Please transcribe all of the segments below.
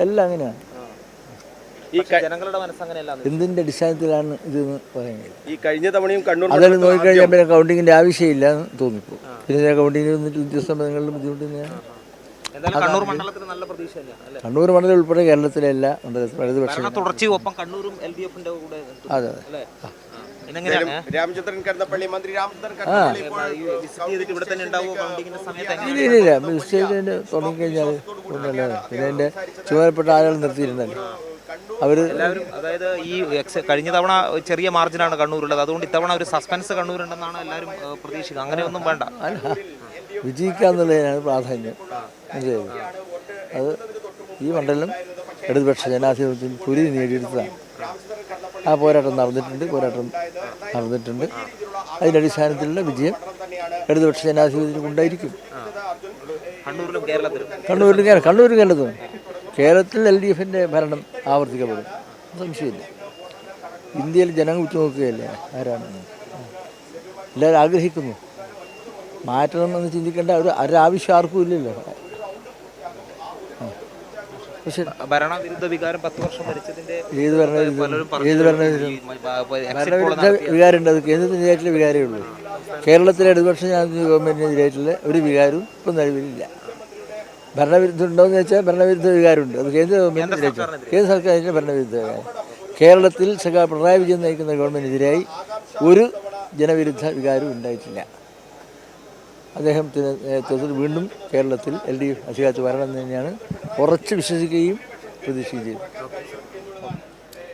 എല്ലാം അങ്ങനെയാണ്. ജനങ്ങളുടെ മനസ്സങ്ങനെയല്ല. എന്തിൻ്റെ അടിസ്ഥാനത്തിലാണ് ഇതെന്ന് പറയുന്നത്? ഈ കഴിഞ്ഞ തവണയും കണ്ണൂർ അതെല്ലാം നോക്കിക്കഴിഞ്ഞാൽ പിന്നെ കൗണ്ടിങ്ങിൻ്റെ ആവശ്യമില്ല എന്ന് തോന്നിപ്പോ. പിന്നെ കൗണ്ടിങ്ങിൽ വന്നിട്ട് ഉദ്യോഗസ്ഥങ്ങളുടെ ബുദ്ധിമുട്ട് തന്നെയാണ്. കണ്ണൂർ മണ്ഡലത്തിൽ നല്ല പ്രതീക്ഷ തന്നെയാണ്. കണ്ണൂർ മണ്ഡലം ഉൾപ്പെടെ കേരളത്തിലെ എല്ലാ മണ്ഡലത്തിലും ഇടതുപക്ഷം തുടർച്ചയൊപ്പം കണ്ണൂരും LDF-ന്റെ കൂടെ. അതെ. രാമചന്ദ്രൻ കടന്നപ്പള്ളി മന്ത്രി രാമചന്ദ്രൻ ഇല്ല മിസ്റ്റേക്കിന് തുടങ്ങിക്കഴിഞ്ഞാൽ ഒന്നല്ലാതെ പിന്നെ എൻ്റെ ചുമതലപ്പെട്ട ആളുകൾ നിർത്തിയിരുന്നല്ലോ അവര് എല്ലാവരും. അതായത് ഈ കഴിഞ്ഞ തവണ ചെറിയ മാർജിനാണ് കണ്ണൂരുള്ളത്, അതുകൊണ്ട് ഇത്തവണ ഒരു സസ്പെൻസ് കണ്ണൂരുണ്ടെന്നാണ് എല്ലാവരും പ്രതീക്ഷിക്കുന്നത്. അങ്ങനെയൊന്നും വേണ്ട, വിജയിക്കാന്നുള്ളതിനാണ് പ്രാധാന്യം. അത് ഈ മണ്ഡലം ഇടതുപക്ഷ ജനാധിപത്യത്തിൽ പുരി നേടിയെടുത്തതാണ്. ആ പോരാട്ടം നടന്നിട്ടുണ്ട്. അതിൻ്റെ അടിസ്ഥാനത്തിലുള്ള വിജയം ഇടതുപക്ഷ ജനാധിപത്യത്തിൽ ഉണ്ടായിരിക്കും. കണ്ണൂരിലും കേരളത്തിലും LDF-ന്റെ ഭരണം ആവർത്തിക്കപ്പെടും, സംശയമില്ല. ഇന്ത്യയിൽ ജനങ്ങൾ ഉറ്റുനോക്കുകയല്ലേ ആരാണ്. എല്ലാവരും ആഗ്രഹിക്കുന്നു മാറ്റണമെന്ന് ചിന്തിക്കേണ്ട ഒരാവശ്യം ആർക്കും ഇല്ലല്ലോ. പക്ഷെ ഭരണവിരുദ്ധ വികാരം 10 വർഷം ഭരിച്ചതിന്റെ ഏത് ഭരണവിരുദ്ധ വികാരമുണ്ട്? അത് കേന്ദ്രത്തിനെതിരായിട്ടുള്ള വികാരമേ ഉള്ളൂ. കേരളത്തിലെ ഇടതുപക്ഷ ജനാധിപത്യ ഗവൺമെൻറ്റിനെതിരായിട്ടുള്ള ഒരു വികാരവും ഇപ്പം നിലവിലില്ല. ഭരണവിരുദ്ധം ഉണ്ടോയെന്ന് വെച്ചാൽ ഭരണവിരുദ്ധ വികാരമുണ്ട്. അത് കേന്ദ്ര ഗവൺമെൻറ്റിനെതിരായിട്ട്, കേന്ദ്ര സർക്കാരിൻ്റെ ഭരണവിരുദ്ധ വികാരം. കേരളത്തിൽ പിണറായി വിജയൻ നയിക്കുന്ന ഗവൺമെൻറ്റിനെതിരായി ഒരു ജനവിരുദ്ധ വികാരവും ഉണ്ടായിട്ടില്ല. അദ്ദേഹത്തിന് നേതൃത്വത്തിൽ വീണ്ടും കേരളത്തിൽ LDF അധികാരത്തിൽ വരണം തന്നെയാണ് ഉറച്ച് വിശ്വസിക്കുകയും പ്രതീക്ഷിക്കുകയും ചെയ്തു.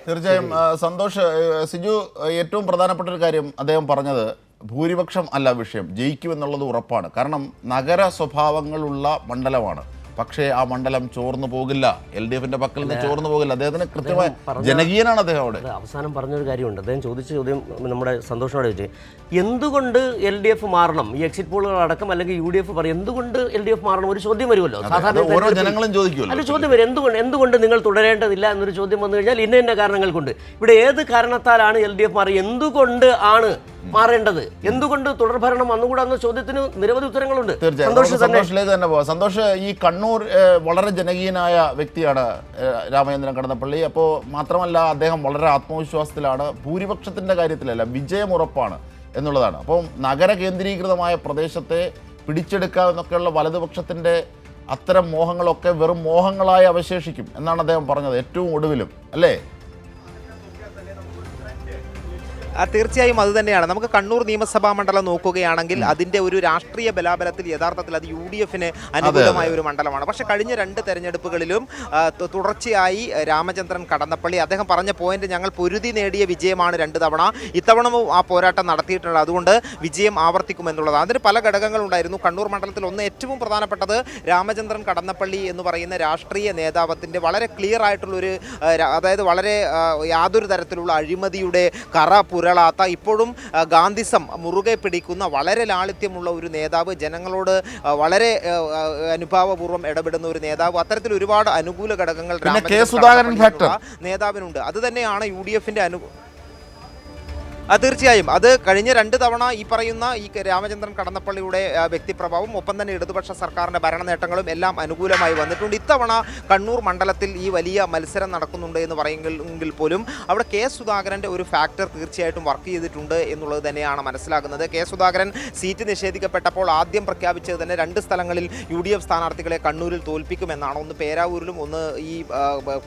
തീർച്ചയായും സന്തോഷ്. സിജു, ഏറ്റവും പ്രധാനപ്പെട്ട ഒരു കാര്യം അദ്ദേഹം പറഞ്ഞത് ഭൂരിപക്ഷം അല്ല വിഷയം, ജയിക്കുമെന്നുള്ളത് ഉറപ്പാണ്. കാരണം നഗര സ്വഭാവങ്ങളുള്ള മണ്ഡലമാണ്. പക്ഷേ ആ മണ്ഡലം ചോർന്നു പോകില്ല, LDF-ന്റെ പക്കൽ നിന്ന് ചോർന്നു പോകില്ല. അദ്ദേഹത്തിന് കൃത്യമായ ജനകീയനാണ് അദ്ദേഹം. അവിടെ അവസാനം പറഞ്ഞൊരു കാര്യമുണ്ട്. അദ്ദേഹം ചോദിച്ച ചോദ്യം നമ്മുടെ സന്തോഷത്തോടെ ചോദിച്ചു, എന്തുകൊണ്ട് LDF മാറണം? ഈ എക്സിറ്റ് പോളുകൾ അടക്കം അല്ലെങ്കിൽ UDF പറയും എന്തുകൊണ്ട് LDF മാറണം? ഒരു ചോദ്യം വരുമല്ലോ, സാധാരണ ഓരോ ജനങ്ങളും ചോദിക്കുമല്ലോ. അതിൽ ചോദ്യം വരും, എന്തുകൊണ്ട് നിങ്ങൾ തുടരേണ്ടതില്ല എന്നൊരു ചോദ്യം വന്നു കഴിഞ്ഞാൽ ഇന്ന കാരണങ്ങൾ കൊണ്ട്. ഇവിടെ ഏത് കാരണത്താലാണ് LDF മാറി, എന്തുകൊണ്ട് ആണ് മാറേണ്ടത്, എന്തുകൊണ്ട് തുടർഭരണം വന്നുകൂടാ എന്ന ചോദ്യത്തിന് നിരവധി ഉത്തരങ്ങളുണ്ട്. സന്തോഷിലേക്ക് തന്നെ പോവാം. സന്തോഷ്, ഈ കണ്ണൂർ വളരെ ജനകീയനായ വ്യക്തിയാണ് രാമചന്ദ്രൻ കടന്നപ്പള്ളി. അപ്പോൾ മാത്രമല്ല അദ്ദേഹം വളരെ ആത്മവിശ്വാസത്തിലാണ്. ഭൂരിപക്ഷത്തിൻ്റെ കാര്യത്തിലല്ല, വിജയം ഉറപ്പാണ് എന്നുള്ളതാണ്. അപ്പം നഗര കേന്ദ്രീകൃതമായ പ്രദേശത്തെ പിടിച്ചെടുക്കാമെന്നൊക്കെയുള്ള വലതുപക്ഷത്തിൻ്റെ അത്തരം മോഹങ്ങളൊക്കെ വെറും മോഹങ്ങളായി അവശേഷിക്കും എന്നാണ് അദ്ദേഹം പറഞ്ഞത് ഏറ്റവും ഒടുവിലും, അല്ലേ? തീർച്ചയായും അത് തന്നെയാണ്. നമുക്ക് കണ്ണൂർ നിയമസഭാ മണ്ഡലം നോക്കുകയാണെങ്കിൽ അതിൻ്റെ ഒരു രാഷ്ട്രീയ ബലാബലത്തിൽ യഥാർത്ഥത്തിൽ അത് UDF-ന് അനുകൂലമായ ഒരു മണ്ഡലമാണ്. പക്ഷേ കഴിഞ്ഞ 2 തെരഞ്ഞെടുപ്പുകളിലും തുടർച്ചയായി രാമചന്ദ്രൻ കടന്നപ്പള്ളി അദ്ദേഹം പറഞ്ഞ പോയിന്റ്, ഞങ്ങൾ പൊരുതി നേടിയ വിജയമാണ് 2 തവണ, ഇത്തവണവും ആ പോരാട്ടം നടത്തിയിട്ടുള്ളത്, അതുകൊണ്ട് വിജയം ആവർത്തിക്കുമെന്നുള്ളത്. അതിന് പല ഘടകങ്ങളുണ്ടായിരുന്നു കണ്ണൂർ മണ്ഡലത്തിൽ. ഒന്ന് ഏറ്റവും പ്രധാനപ്പെട്ടത് രാമചന്ദ്രൻ കടന്നപ്പള്ളി എന്ന് പറയുന്ന രാഷ്ട്രീയ നേതാവത്തിൻ്റെ വളരെ ക്ലിയർ ആയിട്ടുള്ളൊരു, അതായത് വളരെ യാതൊരു തരത്തിലുള്ള അഴിമതിയുടെ കറ പുരളാത്ത, ഇപ്പോഴും ഗാന്ധിസം മുറുകെ പിടിക്കുന്ന വളരെ ലാളിത്യമുള്ള ഒരു നേതാവ്, ജനങ്ങളോട് വളരെ അനുഭാവപൂർവ്വം ഇടപെടുന്ന ഒരു നേതാവ്. അത്തരത്തിൽ ഒരുപാട് അനുകൂല ഘടകങ്ങൾ നേതാവിനുണ്ട്. അത് തന്നെയാണ് UDF-ന്റെ തീർച്ചയായും അത് കഴിഞ്ഞ 2 തവണ ഈ പറയുന്ന ഈ രാമചന്ദ്രൻ കടന്നപ്പള്ളിയുടെ വ്യക്തിപ്രഭാവം, ഒപ്പം തന്നെ ഇടതുപക്ഷ സർക്കാരിൻ്റെ ഭരണ നേട്ടങ്ങളും എല്ലാം അനുകൂലമായി വന്നിട്ടുണ്ട്. ഇത്തവണ കണ്ണൂർ മണ്ഡലത്തിൽ ഈ വലിയ മത്സരം നടക്കുന്നുണ്ട് എന്ന് പറയുമെങ്കിൽ പോലും അവിടെ സുധാകരൻ്റെ ഒരു ഫാക്ടർ തീർച്ചയായിട്ടും വർക്ക് ചെയ്തിട്ടുണ്ട് എന്നുള്ളത് തന്നെയാണ് മനസ്സിലാക്കുന്നത്. സുധാകരൻ സീറ്റ് നിഷേധിക്കപ്പെട്ടപ്പോൾ ആദ്യം പ്രഖ്യാപിച്ചത് തന്നെ 2 സ്ഥലങ്ങളിൽ UDF സ്ഥാനാർത്ഥികളെ കണ്ണൂരിൽ തോൽപ്പിക്കുമെന്നാണ്. ഒന്ന് പേരാവൂരിലും ഒന്ന് ഈ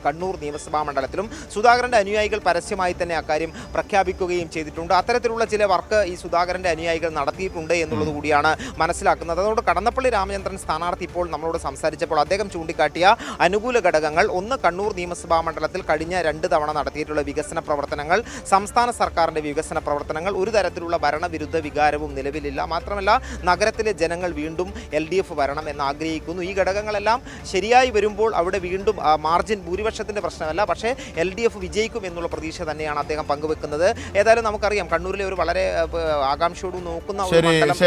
കണ്ണൂർ നിയമസഭാ മണ്ഡലത്തിലും. സുധാകരൻ്റെ അനുയായികൾ പരസ്യമായി തന്നെ അക്കാര്യം പ്രഖ്യാപിക്കുകയും ചെയ്തിട്ടുണ്ട്. അത്തരത്തിലുള്ള ചില വർക്ക് ഈ സുധാകരൻ്റെ അനുയായികൾ നടത്തിയിട്ടുണ്ട് എന്നുള്ളത് കൂടിയാണ് മനസ്സിലാക്കുന്നത്. അതുകൊണ്ട് കടന്നപ്പള്ളി രാമചന്ദ്രൻ സ്ഥാനാർത്ഥി ഇപ്പോൾ നമ്മളോട് സംസാരിച്ചപ്പോൾ അദ്ദേഹം ചൂണ്ടിക്കാട്ടിയ അനുകൂല ഘടകങ്ങൾ, ഒന്ന് കണ്ണൂർ നിയമസഭാ മണ്ഡലത്തിൽ കഴിഞ്ഞ 2 തവണ നടത്തിയിട്ടുള്ള വികസന പ്രവർത്തനങ്ങൾ, സംസ്ഥാന സർക്കാരിൻ്റെ വികസന പ്രവർത്തനങ്ങൾ, ഒരു തരത്തിലുള്ള ഭരണവിരുദ്ധ വികാരവും നിലവിലില്ല. മാത്രമല്ല നഗരത്തിലെ ജനങ്ങൾ വീണ്ടും LDF വരണം എന്ന് ആഗ്രഹിക്കുന്നു. ഈ ഘടകങ്ങളെല്ലാം ശരിയായി വരുമ്പോൾ അവിടെ വീണ്ടും മാർജിൻ ഭൂരിപക്ഷത്തിൻ്റെ പ്രശ്നമല്ല, പക്ഷേ LDF വിജയിക്കും എന്നുള്ള പ്രതീക്ഷ തന്നെയാണ് അദ്ദേഹം പങ്കുവെക്കുന്നത്. ഏതായാലും നമുക്കറിയാം കണ്ണൂരിലെ ഒരു വളരെ ആകാംക്ഷയോട് നോക്കുന്ന ഒരു മണ്ഡലം